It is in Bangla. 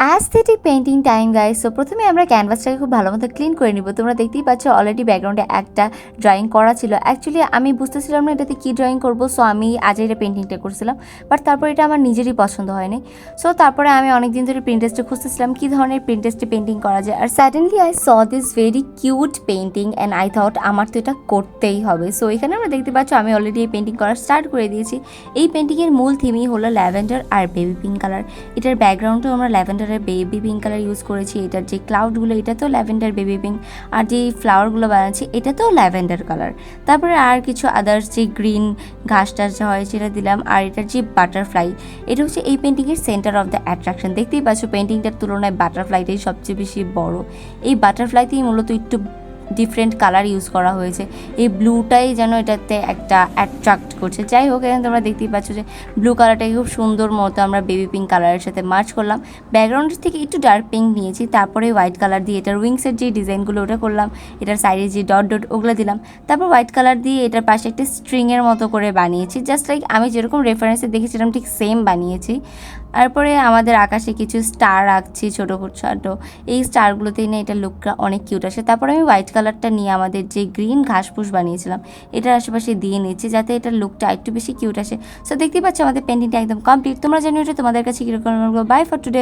Aesthetic painting time guys. So প্রথমে আমরা ক্যানভাসটাকে খুব ভালো মতো ক্লিন করে নিব। তোমরা দেখতেই পাচ্ছ অলরেডি ব্যাকগ্রাউন্ডে একটা ড্রয়িং করা ছিল। অ্যাকচুয়ালি আমি বুঝতেছিলাম না এটাতে কী ড্রয়িং করবো, সো আমি আজের পেইন্টিংটা করছিলাম, বাট তারপর এটা আমার নিজেরই পছন্দ হয়নি। সো তারপরে আমি অনেকদিন ধরে প্রিন্টারেস্টে খুঁজতেছিলাম কী ধরনের প্রিন্টারেস্টে পেইন্টিং করা যায়, আর suddenly I saw this very cute painting and I thought আমার তো এটা করতেই হবে। সো এখানে আমরা দেখতে পাচ্ছ আমি অলরেডি এই পেইন্টিং করা স্টার্ট করে দিয়েছি। এই পেইন্টিংয়ের মূল থিমই হলো ল্যাভেন্ডার আর বেবি পিঙ্ক কালার। এটার ব্যাকগ্রাউন্ডেও আমরা ল্যাভেন্ডারের বেবি পিঙ্ক কালার ইউজ করেছি। এটার যে ক্লাউডগুলো এটা তো ল্যাভেন্ডার বেবি পিঙ্ক, আর যে ফ্লাওয়ারগুলো বানাচ্ছি এটা তো ল্যাভেন্ডার কালার। তারপরে আর কিছু আদার্স যে গ্রিন ঘাস টাস যা হয় সেটা দিলাম। আর এটার যে বাটারফ্লাই, এটা হচ্ছে এই পেন্টিংয়ের সেন্টার অফ দ্য অ্যাট্রাকশন। দেখতেই পাচ্ছ পেন্টিংটার তুলনায় বাটারফ্লাইটাই সবচেয়ে বেশি বড়। এই বাটারফ্লাইতেই মূলত একটু ডিফারেন্ট কালার ইউজ করা হয়েছে। এই ব্লুটাই যেন এটাতে একটা অ্যাট্রাক্ট করছে। যাই হোক, এখানে তোমরা দেখতেই পাচ্ছ যে ব্লু কালারটাকে খুব সুন্দর মতো আমরা বেবি পিঙ্ক কালারের সাথে মার্চ করলাম। ব্যাকগ্রাউন্ডের থেকে একটু ডার্ক পিঙ্ক নিয়েছি, তারপরে হোয়াইট কালার দিয়ে এটার উইংসের যে ডিজাইনগুলো ওটা করলাম, এটার সাইডে যে ডট ডট ওগুলো দিলাম। তারপর হোয়াইট কালার দিয়ে এটার পাশে একটা স্ট্রিংয়ের মতো করে বানিয়েছি, জাস্ট লাইক আমি যেরকম রেফারেন্সে দেখেছিলাম ঠিক সেম বানিয়েছি। তারপরে আমাদের আকাশে কিছু স্টার আঁকছি ছোটো ছোটো, এই স্টারগুলোতেই না এটা লুকটা অনেক কিউট আসে। তারপরে আমি হোয়াইট কালারটা নিয়ে আমাদের যে গ্রিন ঘাসপুস বানিয়েছিলাম এটার আশেপাশে দিয়ে নিচ্ছি, যাতে এটার লুকটা একটু বেশি কিউট আসে। সো দেখতেই পাচ্ছ আমাদের পেন্টিংটা একদম কমপ্লিট। তোমরা জানো এটা তোমাদের কাছে কীরকম। Bye for today.